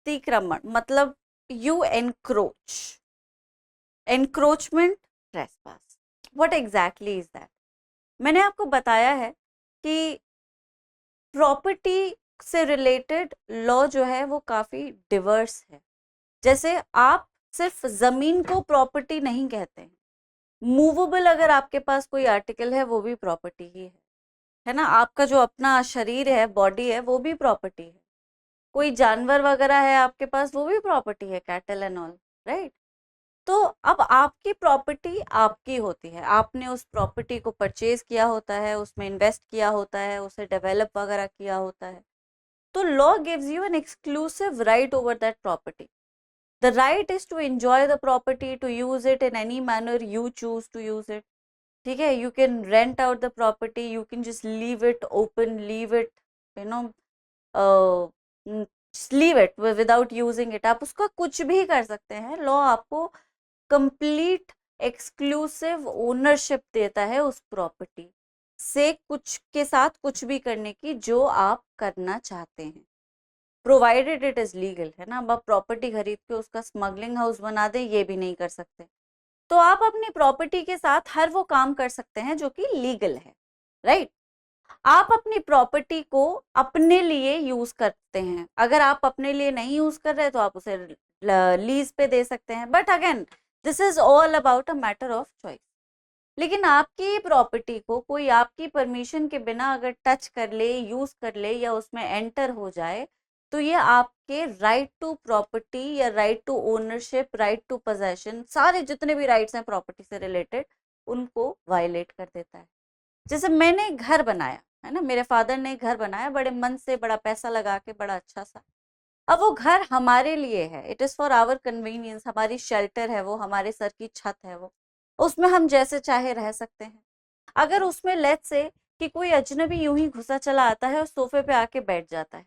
अतिक्रमण मतलब you encroach, encroachment, trespass. What exactly is that? मैंने आपको बताया है कि प्रॉपर्टी से रिलेटेड लॉ जो है वो काफी डिवर्स है। जैसे आप सिर्फ जमीन को प्रॉपर्टी नहीं कहते हैं, मूवेबल अगर आपके पास कोई आर्टिकल है वो भी प्रॉपर्टी ही है ना। आपका जो अपना शरीर है, बॉडी है, वो भी प्रॉपर्टी है। कोई जानवर वगैरह है आपके पास, वो भी प्रॉपर्टी है, कैटल एंड ऑल, राइट। तो अब आपकी प्रॉपर्टी आपकी होती है, आपने उस प्रॉपर्टी को परचेज किया होता है, उसमें इन्वेस्ट किया होता है, उसे डेवलप वगैरह किया होता है। तो law gives you an exclusive right over that property. The right is to enjoy the property, to use it in any manner you choose to use it. ठीक है, you can rent out the property, you can just leave it open, leave it, you know, leave it without using it. आप उसका कुछ भी कर सकते हैं। Law आपको कंप्लीट एक्सक्लूसिव ओनरशिप देता है उस प्रॉपर्टी से, कुछ के साथ कुछ भी करने की जो आप करना चाहते हैं, प्रोवाइडेड इट इज लीगल, है ना। अब आप प्रॉपर्टी खरीद के उसका स्मगलिंग हाउस बना दे, ये भी नहीं कर सकते। तो आप अपनी प्रॉपर्टी के साथ हर वो काम कर सकते हैं जो कि लीगल है, राइट। आप अपनी प्रॉपर्टी को अपने लिए यूज करते हैं। अगर आप अपने लिए नहीं यूज कर रहे तो आप उसे लीज पे दे सकते हैं, but again this is all about a matter of choice. लेकिन आपकी प्रॉपर्टी को कोई आपकी परमिशन के बिना अगर टच कर ले, यूज कर ले या उसमें एंटर हो जाए, तो ये आपके राइट टू प्रॉपर्टी या right to ownership, right to possession, सारे जितने भी राइट्स हैं प्रॉपर्टी से रिलेटेड, उनको वायलेट कर देता है। जैसे मैंने घर बनाया है ना, मेरे फादर ने घर बनाया बड़े मन से, बड़ा पैसा लगा के, बड़ा अच्छा सा। अब वो घर हमारे लिए है, it is for our convenience, हमारी शेल्टर है वो, हमारे सर की छत है वो, उसमें हम जैसे चाहे रह सकते हैं। अगर उसमें लेट्स से कि कोई अजनबी यूं ही घुसा चला आता है और सोफे पे आके बैठ जाता है,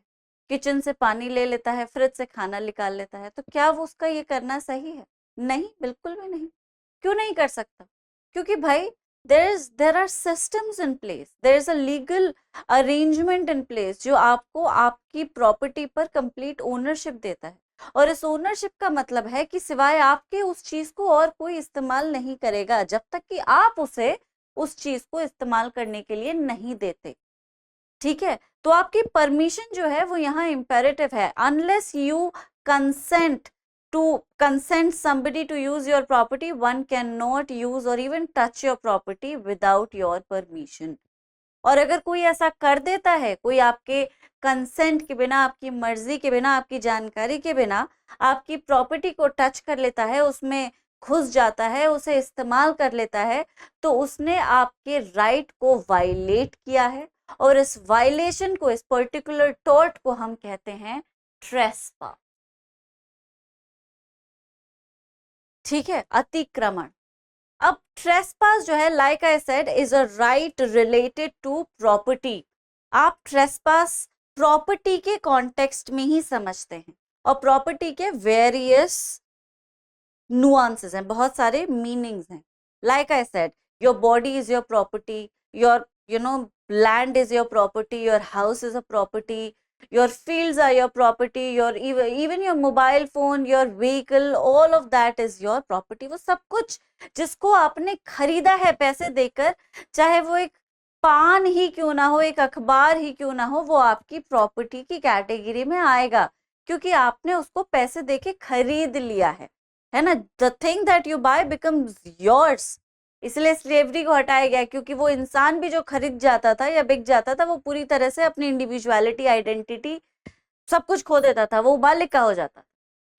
किचन से पानी ले लेता है, फ्रिज से खाना निकाल लेता है, तो क्या वो उसका ये करना सही है? नहीं, बिल्कुल भी नहीं। क्यों नहीं कर सकता? क्योंकि भाई there are systems in place, there is a legal arrangement in place जो आपको आपकी प्रॉपर्टी पर कंप्लीट ओनरशिप देता है। और इस ओनरशिप का मतलब है कि सिवाय आपके उस चीज को और कोई इस्तेमाल नहीं करेगा जब तक कि आप उसे, उस चीज को इस्तेमाल करने के लिए नहीं देते। ठीक है, तो आपकी परमिशन जो है वो यहाँ इंपेरेटिव है। Unless you consent to consent somebody to use your property, one cannot use or even touch your property without your permission। और अगर कोई ऐसा कर देता है, कोई आपके कंसेंट के बिना, आपकी मर्जी के बिना, आपकी जानकारी के बिना आपकी प्रॉपर्टी को टच कर लेता है, उसमें घुस जाता है, उसे इस्तेमाल कर लेता है, तो उसने आपके राइट को वायलेट किया है। और इस वायलेशन को, इस पर्टिकुलर टॉर्ट को हम कहते हैं ट्रेसपास। ठीक है, अतिक्रमण। अब ट्रेसपास जो है, like I said, is a right related to property. आप ट्रेसपास प्रॉपर्टी के कॉन्टेक्स्ट में ही समझते हैं, और प्रॉपर्टी के वेरियस नुआंसेस हैं, बहुत सारे मीनिंग्स हैं। Like I said, your body is your property, your land is your property, your house is a property, your fields are your property, your even your mobile phone, your vehicle, all of that is your property। वो सब कुछ जिसको आपने खरीदा है पैसे देकर, चाहे वो एक पान ही क्यों ना हो, एक अखबार ही क्यों ना हो, वो आपकी प्रॉपर्टी की कैटेगरी में आएगा, क्योंकि आपने उसको पैसे देके खरीद लिया है ना। The thing that you buy becomes yours. इसलिए स्लेवरी को हटाया गया, क्योंकि वो इंसान भी जो खरीद जाता था या बिक जाता था, वो पूरी तरह से अपनी इंडिविजुअलिटी, आइडेंटिटी, सब कुछ खो देता था, वो मालिक का हो जाता।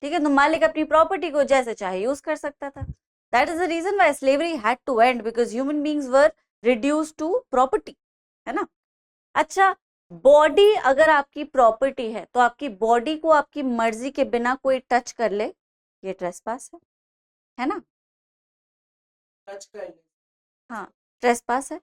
ठीक है, तो मालिक अपनी प्रॉपर्टी को जैसे चाहे यूज कर सकता था। That is the reason why slavery had to end, because human beings were reduced to property, है ना। अच्छा, बॉडी अगर आपकी प्रॉपर्टी है, तो आपकी बॉडी को आपकी मर्जी के बिना कोई टच कर ले, ये ट्रेसपास है ना। टच कर ले, हाँ, ट्रेसपास है।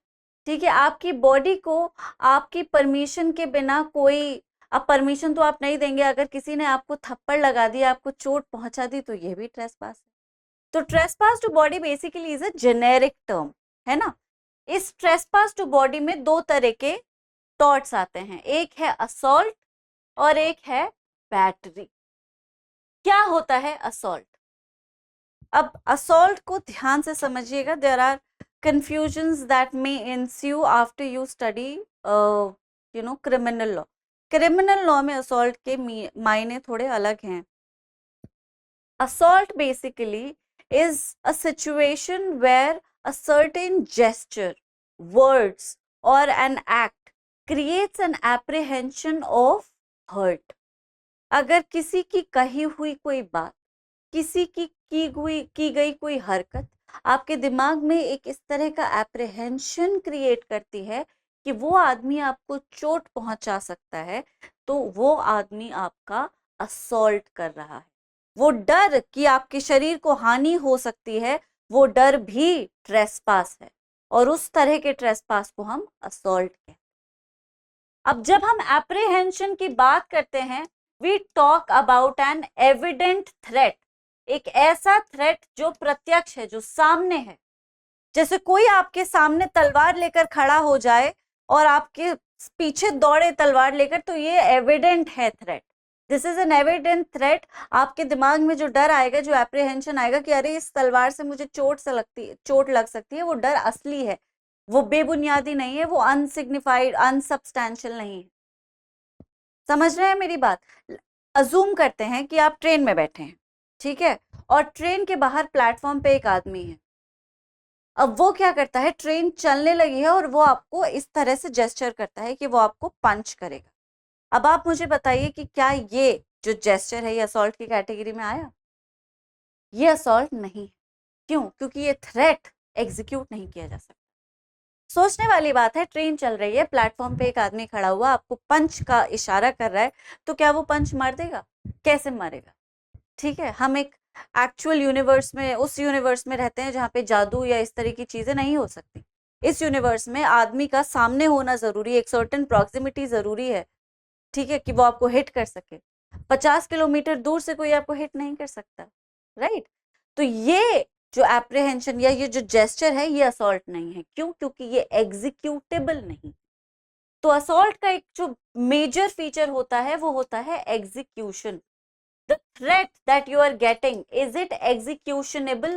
ठीक है, आपकी बॉडी को आपकी परमिशन के बिना कोई, अब परमिशन तो आप नहीं देंगे, अगर किसी ने आपको थप्पड़ लगा दिया, आपको चोट पहुंचा दी, तो ये भी ट्रेसपास है। तो trespass to body basically is a generic term, है ना। इस ट्रेसपास टू बॉडी में दो तरह के टॉर्ट्स आते हैं, एक है असॉल्ट और एक है बैटरी। क्या होता है असॉल्ट? अब असॉल्ट को ध्यान से समझिएगा. There are confusions that may ensue after you study criminal law. Criminal law में असॉल्ट के मायने थोड़े अलग हैं. assault basically is a situation where a certain gesture, words or an act creates an apprehension of hurt. अगर किसी की कही हुई कोई बात, किसी की गई कोई हरकत आपके दिमाग में एक इस तरह का एप्रीहेंशन क्रिएट करती है कि वो आदमी आपको चोट पहुंचा सकता है, तो वो आदमी आपका असॉल्ट कर रहा है. वो डर कि आपके शरीर को हानि हो सकती है, वो डर भी ट्रेसपास है, और उस तरह के ट्रेसपास को हम असॉल्ट कहते हैं. अब जब हम एप्रीहेंशन की बात करते हैं, we talk about an evident threat. एक ऐसा थ्रेट जो प्रत्यक्ष है, जो सामने है. जैसे कोई आपके सामने तलवार लेकर खड़ा हो जाए और आपके पीछे दौड़े तलवार लेकर, तो ये एविडेंट है threat. This is an evident threat. आपके दिमाग में जो डर आएगा, जो एप्रीहेंशन आएगा कि अरे इस तलवार से मुझे चोट लग सकती है, वो डर असली है, वो बेबुनियादी नहीं है, वो अनसिग्निफाइड, अनसब्सटैंशियल नहीं है. समझ रहे हैं मेरी बात? अजूम करते हैं कि आप ट्रेन में बैठे हैं, ठीक है, और ट्रेन के बाहर प्लेटफॉर्म पे एक आदमी है. अब वो क्या करता है, ट्रेन चलने लगी है और वो आपको इस तरह से जेस्चर करता है कि वो आपको पंच करेगा. अब आप मुझे बताइए कि क्या ये जो जेस्चर है ये असॉल्ट की कैटेगरी में आया? ये असॉल्ट नहीं. क्यों? क्योंकि ये थ्रेट एग्जीक्यूट नहीं किया जा सकता. सोचने वाली बात है. ट्रेन चल रही है, प्लेटफॉर्म पे एक आदमी खड़ा हुआ आपको पंच का इशारा कर रहा है, तो क्या वो पंच मार देगा? कैसे मारेगा? ठीक है, हम एक एक्चुअल यूनिवर्स में, उस यूनिवर्स में रहते हैं जहाँ पे जादू या इस तरह की चीजें नहीं हो सकती. इस यूनिवर्स में आदमी का सामने होना जरूरी है, एक सर्टेन प्रॉक्सिमिटी जरूरी है, ठीक है, कि वो आपको हिट कर सके. 50 किलोमीटर दूर से कोई आपको हिट नहीं कर सकता, राइट? तो ये जो एप्रीहेंशन या ये जो जेस्चर है, ये असॉल्ट नहीं है. क्यों? क्योंकि ये एग्जीक्यूटेबल नहीं. तो असॉल्ट का एक जो मेजर फीचर होता है, वो होता है execution. The threat that you are getting, is it executionable?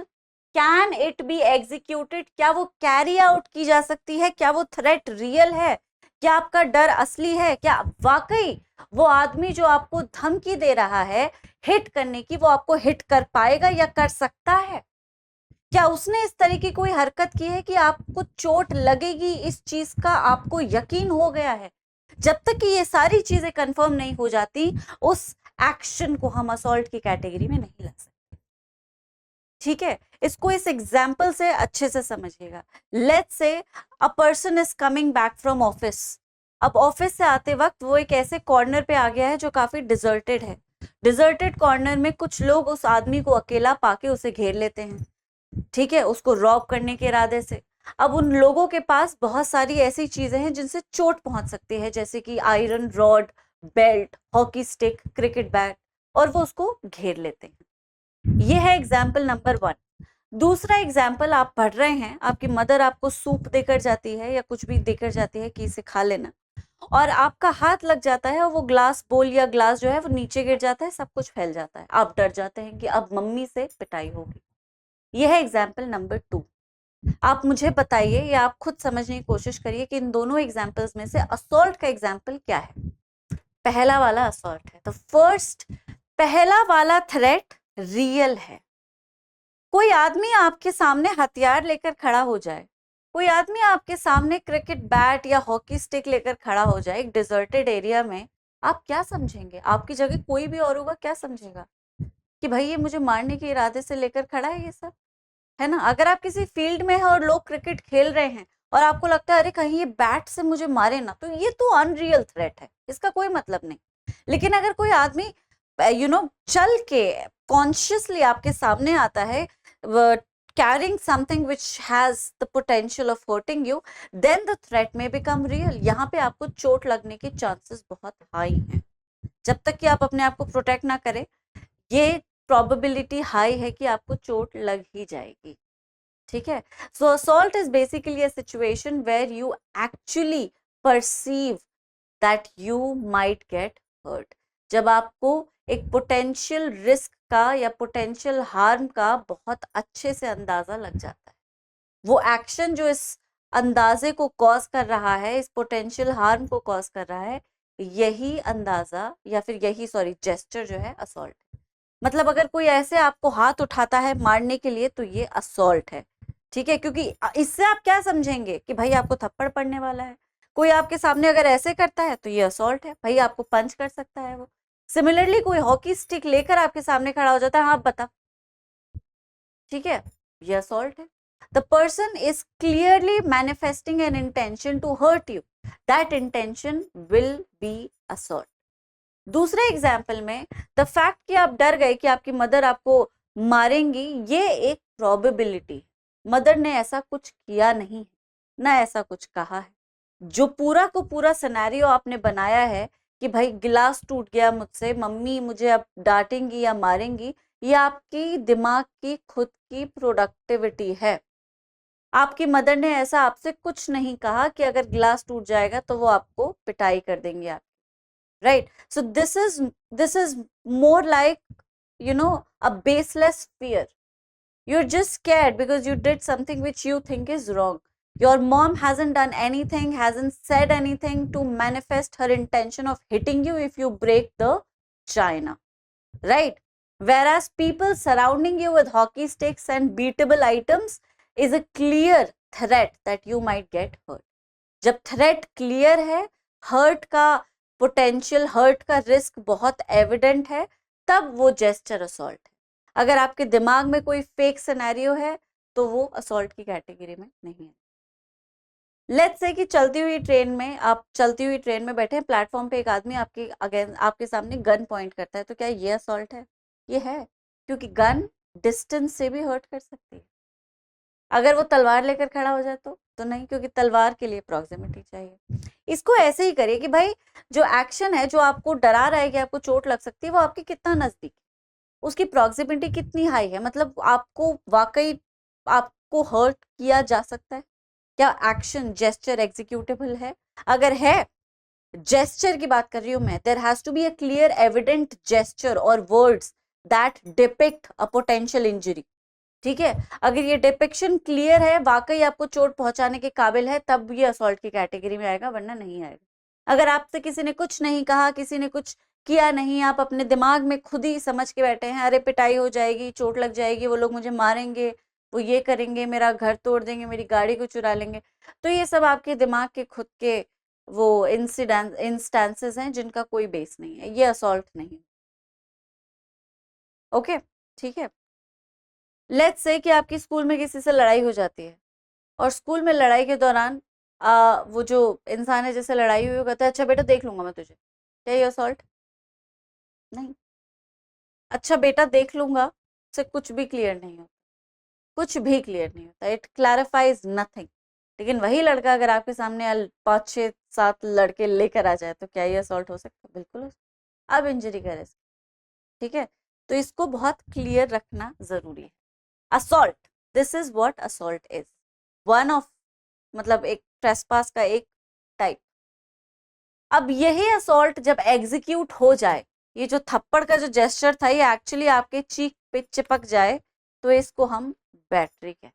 Can it be executed? क्या वो कैरी आउट की जा सकती है? क्या वो थ्रेट रियल है? क्या आपका डर असली है? क्या वाकई वो आदमी जो आपको धमकी दे रहा है हिट करने की, वो आपको हिट कर पाएगा या कर सकता है? क्या उसने इस तरह की कोई हरकत की है कि आपको चोट लगेगी, इस चीज का आपको यकीन हो गया है? जब तक कि ये सारी चीजें कंफर्म नहीं हो जाती, उस एक्शन को हम असॉल्ट की कैटेगरी में नहीं ला सकते. ठीक है, इसको इस एग्जाम्पल से अच्छे से समझिएगा. Let's say a person is coming back from office. अब ऑफिस से आते वक्त वो एक ऐसे कॉर्नर पे आ गया है जो काफी डिजर्टेड है. डिजर्टेड कॉर्नर में कुछ लोग उस आदमी को अकेला पाके उसे घेर लेते हैं, ठीक है, उसको रॉब करने के इरादे से. अब उन लोगों के पास बहुत सारी ऐसी चीजें हैं जिनसे चोट पहुंच सकती है, जैसे कि iron rod, belt, hockey stick, cricket bat, और वो उसको घेर लेते हैं. ये है एग्जाम्पल नंबर 1. दूसरा एग्जाम्पल, आप पढ़ रहे हैं, आपकी मदर आपको सूप देकर जाती है या कुछ भी देकर जाती है कि इसे खा लेना, और आपका हाथ लग जाता है और वो ग्लास बोल या ग्लास जो है वो नीचे गिर जाता है, सब कुछ फैल जाता है. आप डर जाते हैं कि अब मम्मी से पिटाई होगी. यह है एग्जाम्पल नंबर 2. आप मुझे बताइए या आप खुद समझने की कोशिश करिए कि इन दोनों एग्जाम्पल्स में से असॉल्ट का एग्जाम्पल क्या है. पहला वाला असॉल्ट है. तो फर्स्ट, पहला वाला थ्रेट रियल है. कोई आदमी आपके सामने हथियार लेकर खड़ा हो जाए, कोई आदमी आपके सामने क्रिकेट बैट या हॉकी स्टिक लेकर खड़ा हो जाए एक डिजर्टेड एरिया में, आप क्या समझेंगे? आपकी जगह कोई भी और होगा, क्या समझेगा कि भाई ये मुझे मारने के इरादे से लेकर खड़ा है, ये सब है ना. अगर आप किसी फील्ड में हैं और लोग क्रिकेट खेल रहे हैं और आपको लगता है अरे कहीं ये बैट से मुझे मारे ना, तो ये तो अनरियल थ्रेट है, इसका कोई मतलब नहीं. लेकिन अगर कोई आदमी चल के कॉन्शियसली आपके सामने आता है, carrying something which has the potential of hurting you, then the threat may become real. यहाँ पे आपको चोट लगने के चांसेस बहुत हाई हैं. जब तक कि आप अपने आप को प्रोटेक्ट ना करें, ये प्रोबेबिलिटी हाई है कि आपको चोट लग ही जाएगी. ठीक है. So assault is basically a situation where you actually perceive that you might get hurt. जब आपको एक पोटेंशियल रिस्क का या पोटेंशियल हार्म का बहुत अच्छे से अंदाजा लग जाता है। वो एक्शन जो इस अंदाजे को कॉज कर रहा है, इस पोटेंशियल हार्म को कॉज कर रहा है, यही अंदाजा या फिर यही जेस्चर जो है असॉल्ट है। मतलब अगर कोई ऐसे आपको हाथ उठाता है मारने के लिए तो ये असॉल्ट है, ठीक है, क्योंकि इससे आप क्या समझेंगे कि भाई आपको थप्पड़ पड़ने वाला है। कोई आपके सामने अगर ऐसे करता है तो ये असॉल्ट है, भाई आपको पंच कर सकता है वो। सिमिलरली कोई हॉकी स्टिक लेकर आपके सामने खड़ा हो जाता है, हाँ बता, ठीक है, ये असॉल्ट है। The person is clearly manifesting an intention to hurt you, that intention will be assault. दूसरे एग्जाम्पल में द फैक्ट कि आप डर गए कि आपकी मदर आपको मारेंगी, ये एक प्रोबेबिलिटी, मदर ने ऐसा कुछ किया नहीं है, ना ऐसा कुछ कहा है। जो पूरा को पूरा सिनेरियो आपने बनाया है कि भाई गिलास टूट गया मुझसे, मम्मी मुझे अब डांटेंगी या मारेंगी, ये आपकी दिमाग की खुद की प्रोडक्टिविटी है। आपकी मदर ने ऐसा आपसे कुछ नहीं कहा कि अगर गिलास टूट जाएगा तो वो आपको पिटाई कर देंगे आप, right? So this is more like, you know, a baseless fear. You're just scared because you did something which you think is wrong. Your mom hasn't done anything, hasn't said anything to manifest her intention of hitting you if you break the china, right? Whereas people surrounding you with hockey sticks and beatable items is a clear threat that you might get hurt. जब threat clear है, hurt का potential, hurt का risk बहुत evident है, तब वो gesture assault है। अगर आपके दिमाग में कोई फेक सिनेरियो है तो वो असॉल्ट की कैटेगरी में नहीं है। लेट्स से कि चलती हुई ट्रेन में बैठे हैं, प्लेटफॉर्म पे एक आदमी आपके सामने गन पॉइंट करता है, तो क्या ये असॉल्ट है? ये है, क्योंकि गन डिस्टेंस से भी हर्ट कर सकती है। अगर वो तलवार लेकर खड़ा हो जाए तो नहीं, क्योंकि तलवार के लिए प्रॉक्सिमिटी चाहिए। इसको ऐसे ही करिए कि भाई जो एक्शन है, जो आपको डरा रहा है कि आपको चोट लग सकती है, वो आपके कितना नजदीक है, उसकी प्रॉक्सिमिटी कितनी हाई है, मतलब आपको वाकई आपको हर्ट किया जा सकता है, क्या एक्शन जेस्चर एग्जीक्यूटेबल है? अगर है, जेस्चर की बात कर रही हूं मैं, there has to be a clear evident gesture और words that depict a potential injury, ठीक है। अगर ये डिपिक्शन क्लियर है, वाकई आपको चोट पहुंचाने के काबिल है, तब ये असॉल्ट की कैटेगरी में आएगा, वरना नहीं आएगा। अगर आपसे किसी ने कुछ नहीं कहा, किसी ने कुछ किया नहीं, आप अपने दिमाग में खुद ही समझ के बैठे हैं, अरे पिटाई हो जाएगी, चोट लग जाएगी, वो लोग मुझे मारेंगे, वो ये करेंगे, मेरा घर तोड़ देंगे, मेरी गाड़ी को चुरा लेंगे, तो ये सब आपके दिमाग के खुद के वो इंस्टेंसेस हैं जिनका कोई बेस नहीं है, ये असॉल्ट नहीं। ओके, ठीक है। लेट्स से कि आपकी स्कूल में किसी से लड़ाई हो जाती है, और स्कूल में लड़ाई के दौरान वो जो इंसान है जिससे लड़ाई हुई, वो कहता है अच्छा बेटा देख लूंगा मैं तुझे, क्या ये असॉल्ट? नहीं। अच्छा बेटा देख लूंगा से कुछ भी क्लियर नहीं होता, कुछ भी क्लियर नहीं होता, इट क्लैरिफाइज नथिंग। लेकिन वही लड़का अगर आपके सामने 5 6 7 लड़के लेकर आ जाए तो क्या ये असॉल्ट हो सकता है? बिल्कुल हो सकता है। अब इंजरी का रिस्क, ठीक है, तो इसको बहुत क्लियर रखना जरूरी है। Assault, this is what assault is, one of, मतलब एक ट्रेसपास का एक टाइप। अब यही असॉल्ट जब एग्जीक्यूट हो जाए, ये जो थप्पड़ का जो जेस्चर था, ये एक्चुअली आपके चीक पे चिपक जाए, तो इसको हम बैटरी कहते हैं,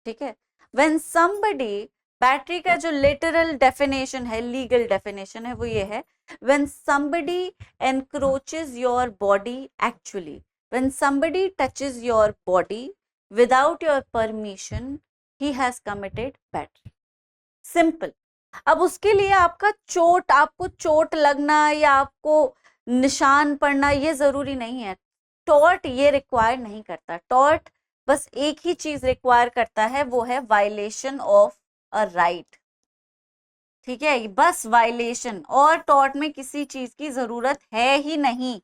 ठीक है। व्हेन समबडी, बैटरी का जो लिटरल डेफिनेशन है, लीगल डेफिनेशन है, वो ये है, when somebody encroaches your body, actually when somebody touches your body without your permission, he has committed battery. Simple. अब उसके लिए आपको चोट लगना या आपको निशान पड़ना ये जरूरी नहीं है। टॉर्ट ये रिक्वायर नहीं करता। टॉर्ट बस एक ही चीज रिक्वायर करता है, वो है वायलेशन ऑफ अ राइट, ठीक है, बस वायलेशन, और टॉर्ट में किसी चीज की जरूरत है ही नहीं,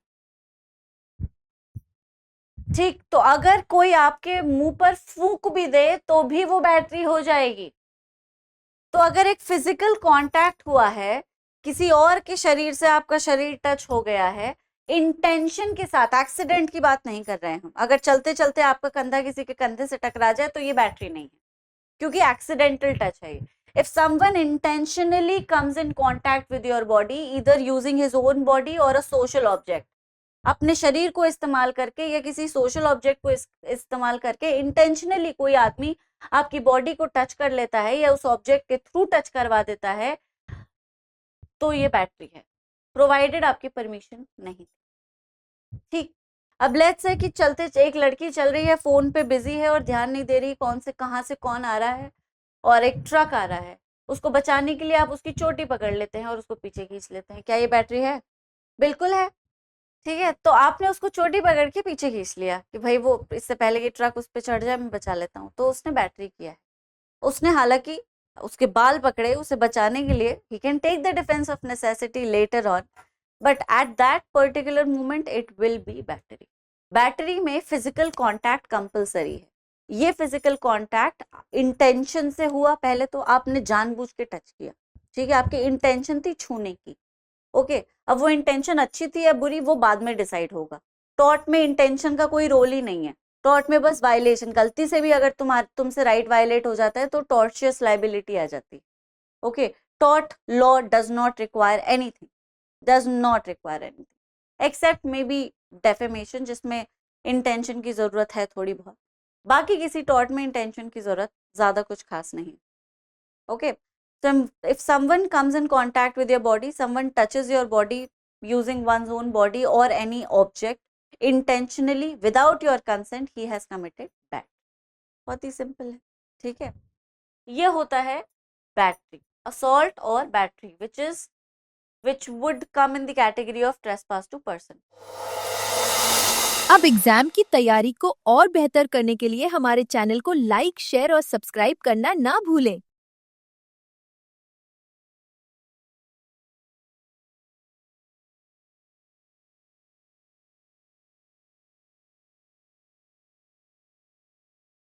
ठीक। तो अगर कोई आपके मुंह पर फूंक भी दे तो भी वो बैटरी हो जाएगी। तो अगर एक फिजिकल कांटेक्ट हुआ है, किसी और के शरीर से आपका शरीर टच हो गया है, इंटेंशन के साथ, एक्सीडेंट की बात नहीं कर रहे हैं हम, अगर चलते चलते आपका कंधा किसी के कंधे से टकरा जाए तो ये बैटरी नहीं है, क्योंकि एक्सीडेंटल टच है। If someone intentionally comes in contact with your body, either using his own body or a social object, अपने शरीर को इस्तेमाल करके या किसी सोशल ऑब्जेक्ट को इस्तेमाल करके इंटेंशनली कोई आदमी आपकी बॉडी को टच कर लेता है या उस ऑब्जेक्ट के थ्रू टच करवा देता है, तो ये बैटरी है, प्रोवाइडेड आपकी परमिशन नहीं। ठीक, अब लेट्स से कि चलते एक लड़की चल रही है, फोन पे बिजी है और ध्यान नहीं दे रही कौन से कहाँ से कौन आ रहा है, और एक ट्रक आ रहा है, उसको बचाने के लिए आप उसकी चोटी पकड़ लेते हैं और उसको पीछे खींच लेते हैं। क्या ये बैटरी है? बिल्कुल है। ठीक है, तो आपने उसको चोटी पकड़ के पीछे खींच लिया कि भाई वो इससे पहले कि ट्रक उस पर चढ़ जाए मैं बचा लेता हूँ, तो उसने बैटरी किया है। उसने हालांकि उसके बाल पकड़े उसे बचाने के लिए, he can take the defence of necessity later on, but at that particular moment it will be battery. Battery में फिजिकल कांटेक्ट कंपलसरी है। ये फिजिकल कांटेक्ट इंटेंशन से हुआ, पहले तो आपने जानबूझ के टच किया, ठीक है, आपकी इंटेंशन थी छूने की, ओके। अब वो इंटेंशन अच्छी थी या बुरी वो बाद में डिसाइड होगा। टॉर्ट में इंटेंशन का कोई रोल ही नहीं है। टॉर्ट में बस वायलेशन, गलती से भी अगर तुमसे राइट वायलेट हो जाता है तो टॉर्शियस लाइबिलिटी आ जाती है, okay. Tort law does not require anything, does not require anything accept may be defamation, जिसमें इंटेंशन की जरूरत है थोड़ी बहुत। बाकी किसी टॉर्ट में इंटेंशन की जरूरत ज्यादा कुछ खास नहीं, okay. So if someone comes in contact with your body, someone touches your body using one's own body or any object intentionally without your consent, he has committed that. बहुत ही simple है, ठीक है। ये होता है बैटरी assault और battery which would come in the category of trespass to person. अब exam की तैयारी को और बेहतर करने के लिए हमारे चैनल को लाइक, शेयर और सब्सक्राइब करना ना भूलें।